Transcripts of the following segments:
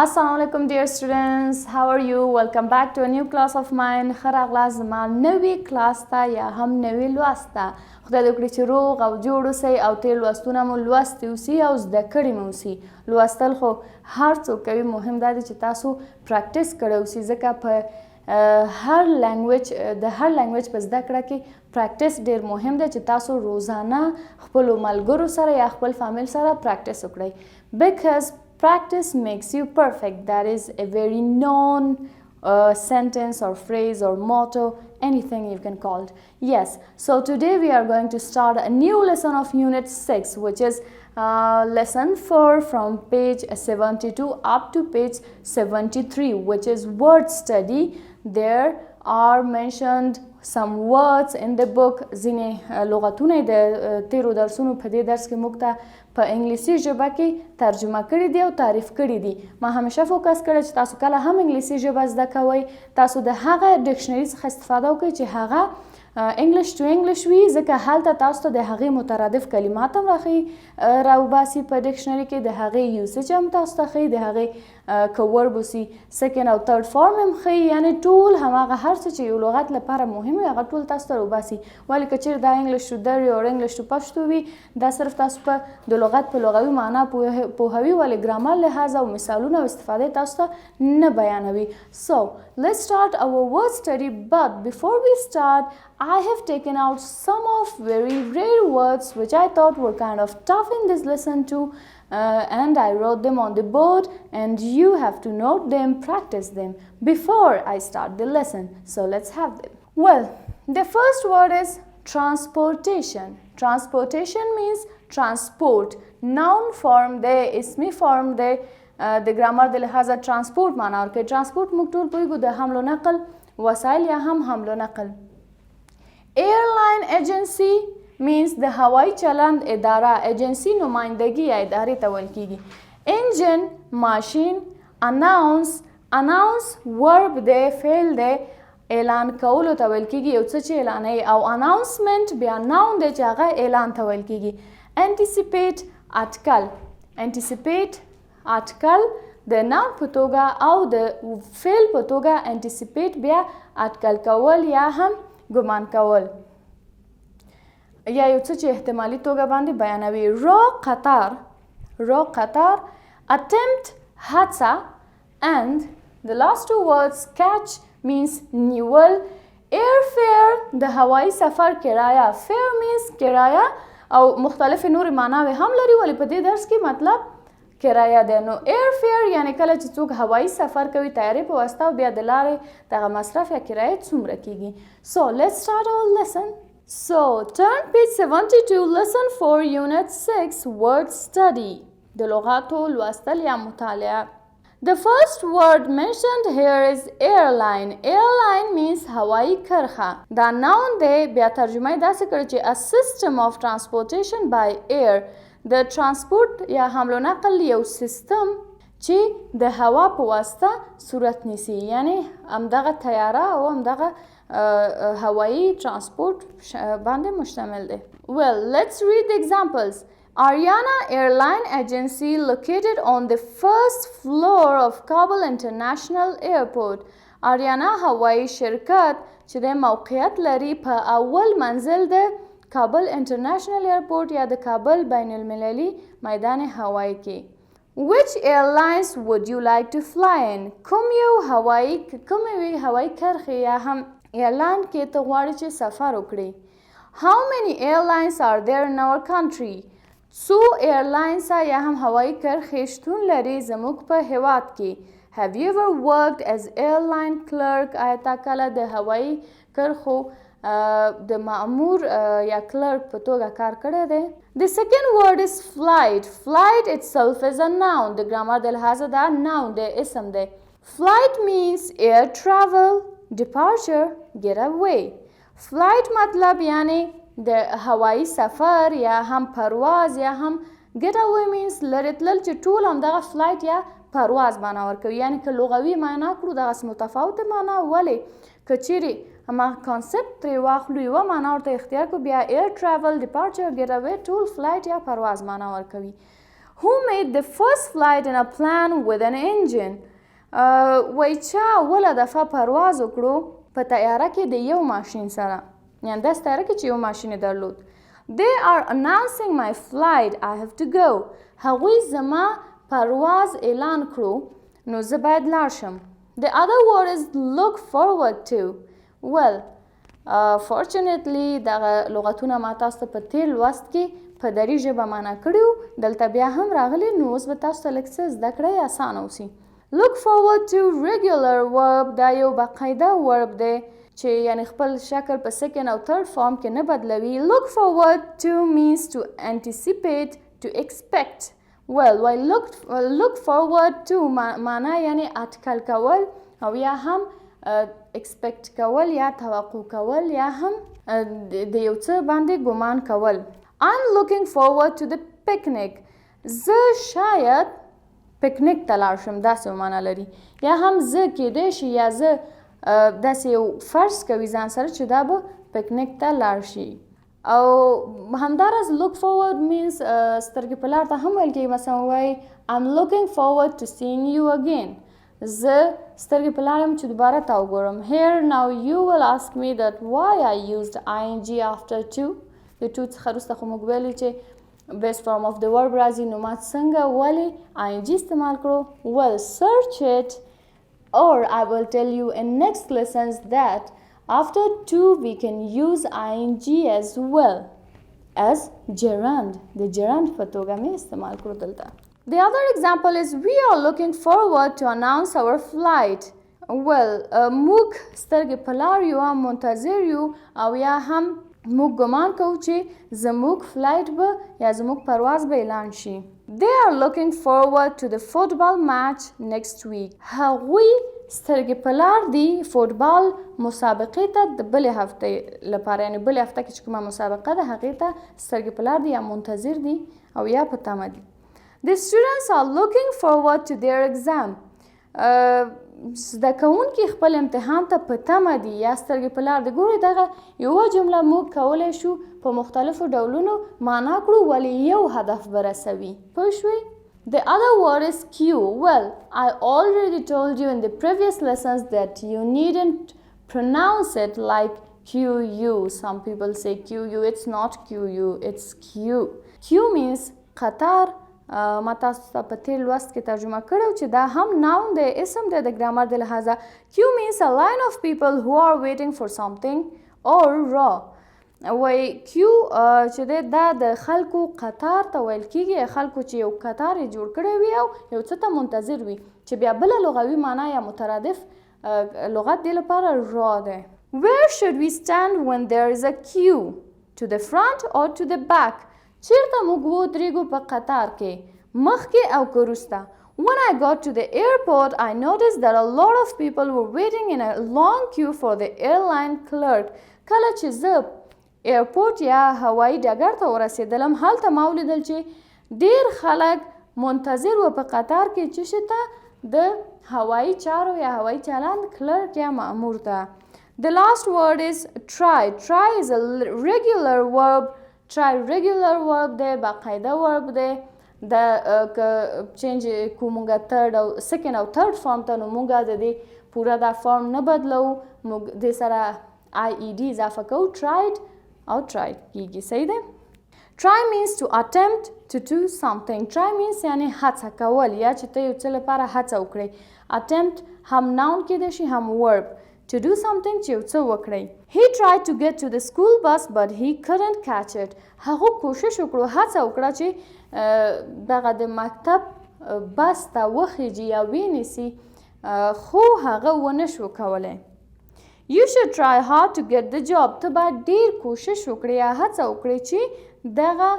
Assalamu alaikum dear students, how are you? Welcome back to a new class of mine. خراغلا زما نوی کلاس ته یا هم نوی لوست ته. خدای دې وکړي چې روغ او جوړ اوسئ او تیر لوستونه مو لوستي اوسي او زده کړي مو اوسي. لوستل خو هر څوک کوي، مهم دا دی چې تاسو پریکټس کړی اوسي، ځکه په هر لنګویج په زده کړه کې پریکټس ډیر مهم دی چې تاسو روزانه خپلو ملګرو سره یا خپل فامیل سره پریکټس وکړئ. Because practice makes you perfect. That is a very known sentence or phrase or motto, anything you can call it. Yes, so today we are going to start a new lesson of Unit 6, which is lesson 4 from page 72 up to page 73, which is word study. There are mentioned some words in the book. ځینې لغتونه د تیرو درسونو په دې درس کې موږ ته په انګلیسي ژبه کې ترجمه کړي دي او تعریف کړي دي. ما همیشه فوکس کړی چې تاسو کله هم انګلیسي ژبه زده کوئ، تاسو د هغه ډکشنري څخه استفاده وکړئ چې هغه انګلیش ټو انګلیش وي، ځکه هلته تاسو ته د هغې مترادف کلمات هم راوباسي په ډکشنري کې، د هغې یوسیج هم تاسو ته ښیي، د هغې که ورب وسي سیکنډ او تھرډ فارم هم ښیي، یعنې ټول هماغه هر څه چې یو لغت لپاره مهم وي هغه ټول تاسو ته راوباسي. ولې که چیرې دا انګلیش ټو دري او انګلیش ټو پښتو وي، دا صرف تاسو په د لغت په لغوي معنا پوهوي، ولې ګرامر لحاظ او مثالونه او استفادې تاسو ته نه بیانوي. So let's start our word study, but before we start I have taken out some of very rare words which I thought were kind of tough in this lesson too, and I wrote them on the board and you have to note them, practice them before I start the lesson. So let's have them. Well, the first word is transportation. Transportation means transport. Noun form de, اسمی form de, د ګرامر د لحاظه ترانسپورت معنا ورکوي. ترانسپورت موږ ټول پوهیږو د حمل و نقل وسایل یا هم حمل و نقل. Airline agency means د هوایي چلند اداره. ایجنسی نمایندګي یا ادارې ته ویل کیږي. انجن ماشین. announce ورب دی، فعل دی، اعلان کولو ته ویل کیږي، یو څه چې اعلانوي. او announcement بیا ناون دی چې هغه اعلان ته ویل کیږي. anticipate اټکل. anticipate اټکل د نام په توګه او د فعل په توګه anticipate بیا اټکل کول یا هم ګمان کول یا یو څه چې احتمالي توګه باندې بیانوي. را قطار attempt هڅه. and the last two words catch means نیول. airfare د هوایي سفر کرایه. fare means کرایه او مختلف نورې معناوې هم لري، ولې په دې درس کې مطلب کرایه دی. نو airfare یعنی کله چې څوک هوایي سفر کوي طیارې په واسطه او بیا د لارې دغه مصرف یا کرایه څومره کیږي. So let's start our lesson. So turn page 72, lesson 4, unit 6, word study. د لغاتو لوستل یا مطالعه. The first word mentioned here is airline. Airline means هوایي کرښه. دا noun دی، بیا ترجمه یې داسې کړې چې a system of transportation by air. د ترانسپورت یا حمل و نقل یو سیستم چې د هوا په واسطه صورت نیسي، یعنی همدغه طیاره او همدغه هوایي ترانسپورت باندې مشتمل دی. Well, let's read the examples. Ariana Airline Agency located on the first floor of Kabul International Airport. Ariana هوایي شرکت چې د موقعیت لري په اول منزل د کابل انټرنیشنل ایرپورټ یا د کابل بین المللي میدان هوایی کې. Which airlines would you like to fly in? کومې هوایي کرښې یا هم ایرلاین کې ته غواړې چې سفر وکړې؟ How many airlines are there in our country? څو ایرلاینز یا هم هوایي کرښې شتون لري زموږ په هیواد کې؟ Have you ever worked as airline clerk? آیا تا کله د هوایي کرښو د مأمور یا کلرک په توګه کار کړی دی؟ The second word is flight. Flight itself is a noun. د ګرامر د لحاظه دا noun دی، اسم دی. Flight means air travel, departure, get away. Flight مطلب یعنی د هوایي سفر یا هم پرواز یا هم get away means لرې تلل، چې ټول همدغه flight یا پرواز معنا ورکوي. یعنی که لغوي معنا کړو دغسې متفاوته معنا، ولې که چیرې هماغه کانسپټ ترې واخلو یوه معنا ورته اختیار کړو، بیا air travel, departure, get away ټول flight یا پرواز معنا ورکوي. Who made the first flight in a plane with an engine? وای چا اوله دفعه پرواز وکړو په طیاره کې د یو ماشین سره، یعنې داسې طیاره کې چې یو ماشین یې درلود. They are announcing my flight. I have to go. هغوی زما پرواز اعلان کړو نو زه باید لاړ شم. The other word is look forward to. Well, fortunately دغه لغتونه ما تاسو ته په تېر لوست کې په دري ژبه معنا کړي، دلته بیا هم راغلي، نو اوس به تاسو ته لږ څه زده کړئ اسانه اوسي. Look forward to regular verb دا یو باقاعده ورب دی چې یعنی خپل شکل په سیکنډ او تھرډ فارم کې نه بدلوي. Look forward to means to anticipate, to expect. Well, look forward to معنا یعنی اټکل کول او یا هم expect کول یا توقع کول یا هم د یو څه باندې ګمان کول. I'm looking forward to the picnic. زه شاید پکنیک ته لاړ شم، داسې معنا لري. یا هم زه کیدای شي یا زه داسې یو فرض کوي ځان سره چې دا به پکنیک ته لاړ شي. او همداراز look forward means سترګې په لار ته هم ویل کېږي. مثلا وایي I'm looking forward to seeing you again. زه سترګې په لار یم چې دوباره تا وګورم. Here now you will ask me that why I used ing after to. د to څخه وروسته خو موږ ویلي چې best form of the verb راځي، نو ما څنګه ولې ing استعمال کړو. Well, search it or I will tell you in next lessons that after to we can use ing as well as gerund. د gerund په توګه مې استعمال کړو دلته. The other example is we are looking forward to announce our flight. Well, موږ سترګې په لار یو، منتظر یو او یا هم موږ ګمان کوو چې زموږ فلایټ به یا زموږ پرواز به اعلان شي. They are looking forward to the football match next week. هغوی سترګې په لار دي فوټبال مسابقې ته د بلې هفتې لپاره، یعنې بلې هفته کې چې کومه مسابقه ده هغې ته سترګې په لار دي یا منتظر دي او یا په تمه دي. The students are looking forward to their exam. زده کوونکي خپل امتحان ته په تمه دي یا سترګې په لار دي. ګورئ دغه یوه جمله موږ کولی شو په مختلفو ډولونو معنا کړو ولې یو هدف به رسوي. پوه شوئ؟ The other word is Q. Well, I already told you in the previous lessons that you needn't pronounce it like QU. Some people say QU. It's not QU. It's Q. Q means قطار. ما تاسو ته په تېر لوست کې ترجمه کړو چې دا هم ناون دی، اسم دی د ګرامر د لحاظه. Q means a line of people who are waiting for something or raw. وایي Q چې دی دا د خلکو قطار ته ویل کېږي، خلکو چې یو قطار یې جوړ کړی وي او یو څه ته منتظر وي، چې بیا بله لغوي معنا یا مترادف لغت دې لپاره raw دی. Where should we stand when there is a queue? To the front or to the back? چیرته موږ ودرېږو په قطار کې، مخکې او که وروسته؟ When I got to the airport, I noticed that a lot of people were waiting in a long queue for the airline clerk. کله چې زه ایرپورټ یا هوایي ډګر ته ورسېدلم، هلته ما ولیدل چې ډېر خلک منتظر وو په قطار کې چې شي ته د هوایي چارو یا هوایي چلند کلرک یا مأمور ته. The last word is try. Try is a regular verb. Try regular verb دی، باقاعده verb دی. د چینج کو مونږه تھرډ او سیکنډ او تھرډ فارم ته، نو مونږه د دې پوره دا فارم نه بدلو، موږ دې سره IED اضافه کوو. tried او tried کیږي. صحیح دی؟ Try means to attempt to do something. Try means یعنی هڅه کول یا چې ته یو څه لپاره هڅه وکړئ. Attempt هم noun کېدای شي هم verb. To do something چې یو څه وکړئ. He tried to get to the school bus but he couldn't catch it. هغه کوشش وکړو، هڅه وکړه چې دغه د مکتب بس ته وخیږي یا ونیسي، خو هغه ونه شو کولی. You should try hard to get the job. ته باید ډېر کوشش وکړې یا هڅه وکړې چې دغه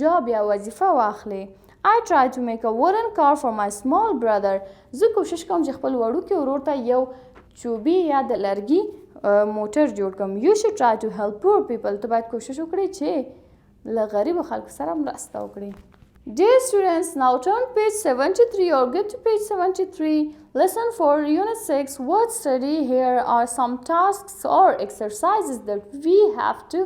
جاب یا وظیفه واخلې. I tried to make a wooden car for my small brother. زه کوشش کوم چې خپل وړوکی ورور ته یو چوبي یا د لرګي موټر جوړ کړم. You should try to help poor people. ته باید کوشش وکړې چې له غریبو خلکو سره مرسته وکړې. Dear students, now turn page 73 or get to page 73. Lesson 4, Unit 6, word study. Here are some tasks or exercises that we have to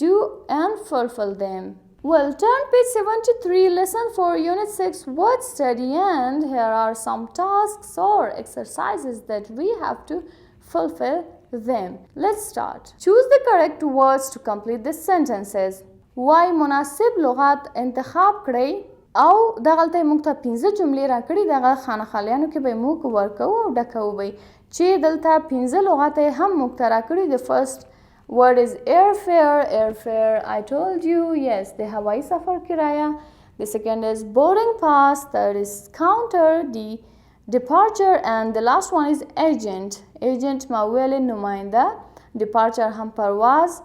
do and fulfill them. Well, turn page 73, listen for Unit 6 word study, and here are some tasks or exercises that we have to fulfill them. Let's start. Choose the correct words to complete the sentences. Why مناسب لغات انتخاب کړئ او دغلته موږ ته 15 جملې راکړي دغه خانه خالیانو کې به موږ ورکو او ډکو به چې دلته 15 لغات هم موږ ته راکړي. The first word is airfare. Airfare, I told you, yes, the هوایی سفر کرایه. The second is boarding pass. Third is counter, the departure, and the last one is agent. Agent ما ویل نماینده. Departure هم پرواز.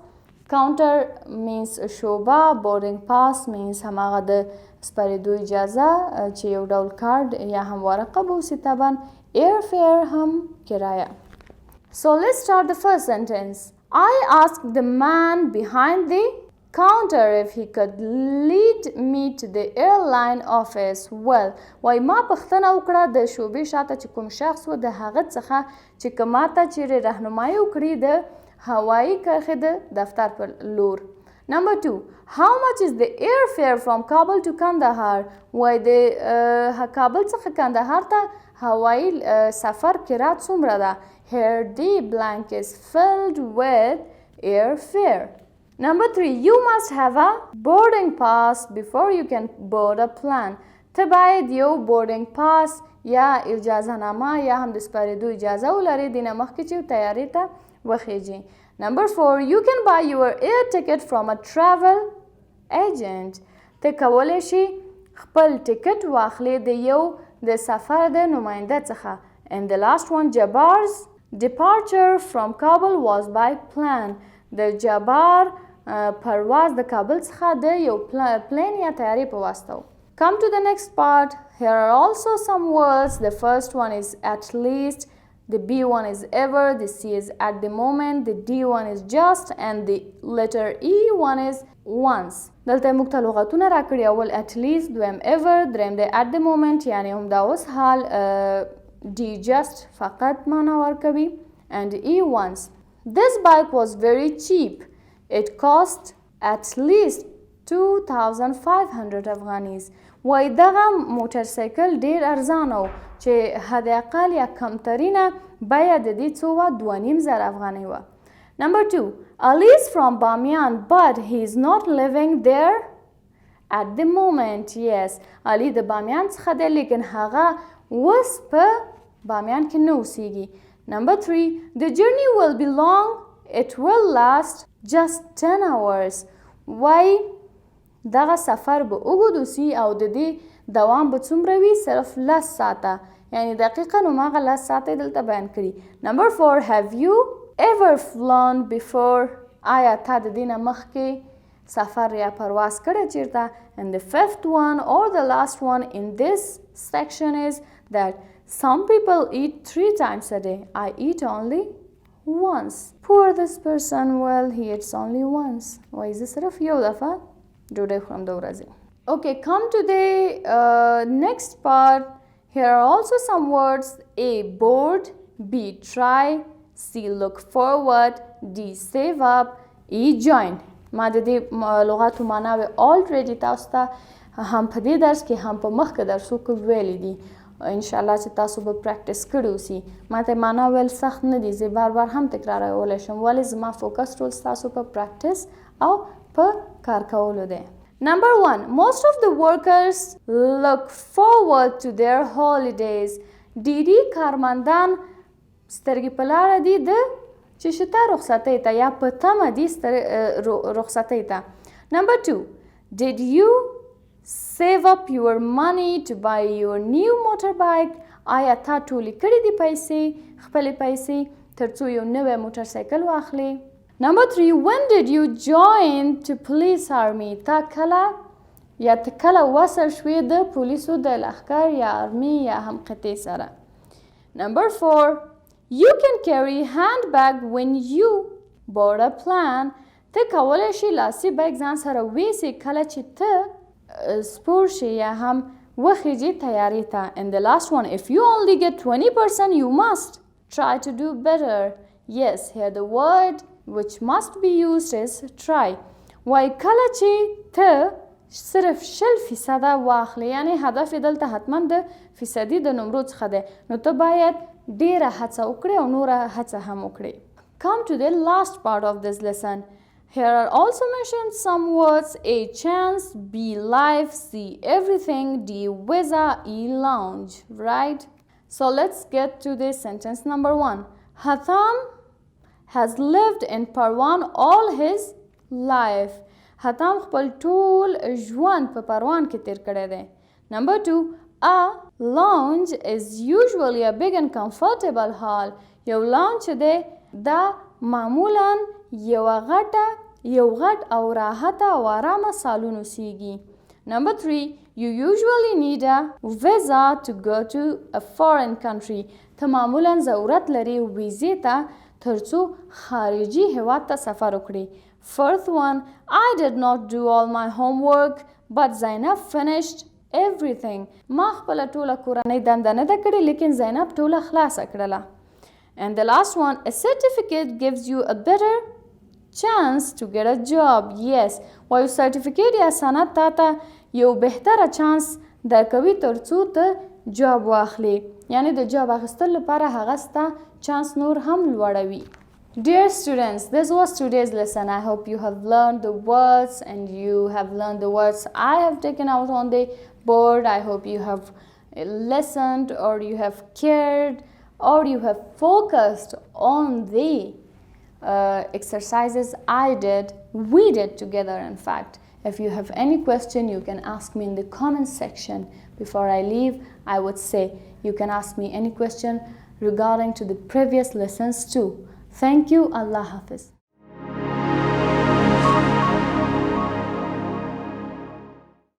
Counter means شوبه. Boarding pass means هماغه د سپریدو اجازه چې یو ډول کارت یا هم ورقه به وسي طبعا. Airfare هم کرایه. So let's start the first sentence. I asked the man behind the counter if he could lead me to the airline office. Well, وای ما پوښتنه وکړه د شوبې شاته چې کوم شخص و د هغه څخه چې که ماته چیرې راهنمایي وکړي د هوایي کرښې د دفتر په لور. Number 2. How much is the airfare from Kabul to Kandahar? وای د کابل څخه کندهار ته هوایي سفر کرایه څومره ده؟ Here the blank is filled with airfare. Number 3. You must have a boarding pass before you can board a plane. ته باید یو boarding pass یا اجازه نامه یا هم د سپریدو اجازه ولرې دینه مخکې چې تیارې ته وخیږي. Number 4. You can buy your air ticket from a travel agent. ته کولی شي خپل ټیکټ واخلې د یو د سفر د نماینده څخه. And the last one, Jabbar's departure from Kabul was by plane. د جبار پرواز د کابل څخه د یو پلین یا طیارې په واسطه. Come to the next part. Here are also some words. The first one is at least. The B one is ever. The C is at the moment. The D one is just. And the letter E one is once. دلته موږ ته لغتونه راکړي. اول at least, دویم ever, دریم د at the moment یعنی هم دا اوس حال. D just فقط معنا ورکوي. And E once. This bike was very cheap. It cost at least 2500 Afghanis. وای دغه موټرسایکل ډیر ارزانه و چې حد اقل یا کمترینه بیه د دې څه وه 2500 افغانۍ وه. Number 2. Ali is from Bamiyan but he is not living there at the moment. Yes, Ali د بامیان څخه دی لیکن هغه اوس په بامیان کې نه اوسیږي. Number 3. The journey will be long. It will last just 10 hours. وای دغه سفر به اوږد اوسي او د دې دوام به څومره وي؟ صرف 10 ساعته یعنی دقیقا هماغه 10 ساعته دلته بیان کړي. Number 4. Have you ever flown before? آیا تا د دې نه مخکې سفر یا پرواز کړی چیرته؟ And the fifth one or the last one in this section is that some people eat 3 times a day. I eat only once. Poor this person. Well, he eats only once. وای زه صرف یو دفعه ډوډۍ خورم د ورځې. Okay, come to the next part. Here are also some words. A. Board. B. Try. C. Look forward. D. Save up. E. Join. ما د دې لغاتو معناوې already تاسو ته هم په دې درس کې هم په مخکې درسو کې ویلي دي. انشاءالله چې تاسو به پریکټس کړي اوسي. ما ته معنا ویل سخت نه دي. زه بار بار هم تکرارولی شم ولې زما فوکس ټول ستاسو په پریکټس او په کار کولو دی. Number 1. Most of the workers look forward to their holidays. ډېری کارمندان سترګې په لاره دي د چې شته رخصتۍ ته یا په تمه دي رخصتۍ ته. Number 2. Did you save up your money to buy your new motorbike? آیا تا ټولې کړې دي پیسې خپلې پیسې تر څو یو نوی موټرسایکل واخلې؟ Number 3. When did you join to police army? تا کله یا ته کله وصل شوې د پولیسو د لښکر یا ارمي یا هم قطعې سره؟ Number 4. You can carry handbag when you board a plane. ته کولی شي لاسي بیگ ځان سره ویسې کله چې ته سپور شي یا هم وخیږي تیارې ته. And the last one. If you only get 20%, you must try to do better. Yes, here the word which must be used is try. وای کله چې ته صرف 0% واخلې، یعنی هدف یې دلته حتما د فیصدي د نمرو څخه دی، نو ته باید ډیره هڅه وکړې او نوره هڅه هم وکړې. Come to the last part of this lesson. Here are also mentioned some words: A chance, B life, C everything, D visa, E lounge, right? So let's get to the sentence number 1. Hatham has lived in Parwan all his life. Hatham خپل ټول ژوند په پروان کې تیر کړی دی. Number 2. A lounge is usually a big and comfortable hall. یو lounge دی دا معمولا یو غټ او راحته او آرامه سالون اوسیږي. Number 3. You usually need a visa to go to a foreign country. ته معمولا ضرورت لري ویزې ته ترڅو خارجي هیواد ته سفر وکړي. Fourth one, I did not do all my homework, but Zainab finished everything. ما خپل ټوله کورنۍ دنده نه ده کړې لیکن زینب ټوله خلاصه کړله. And the last one, a certificate gives you a better chance to get a job. Yes, وایو سرټیفیکیټ یا سند تا ته یو بهتره چانس درکوي ترڅو ته جاب واخلې، یعنی د جاب اخیستلو لپاره هغه ستا چانس نور هم لوړوي. Dear students, this was today's lesson. I hope you have learned the words and you have learned the words I have taken out on the board. I hope you have listened or you have cared or you have focused on the exercises we did together, in fact. If you have any question, you can ask me in the comment section. Before I leave, I would say you can ask me any question regarding to the previous lessons too. Thank you. Allah Hafiz.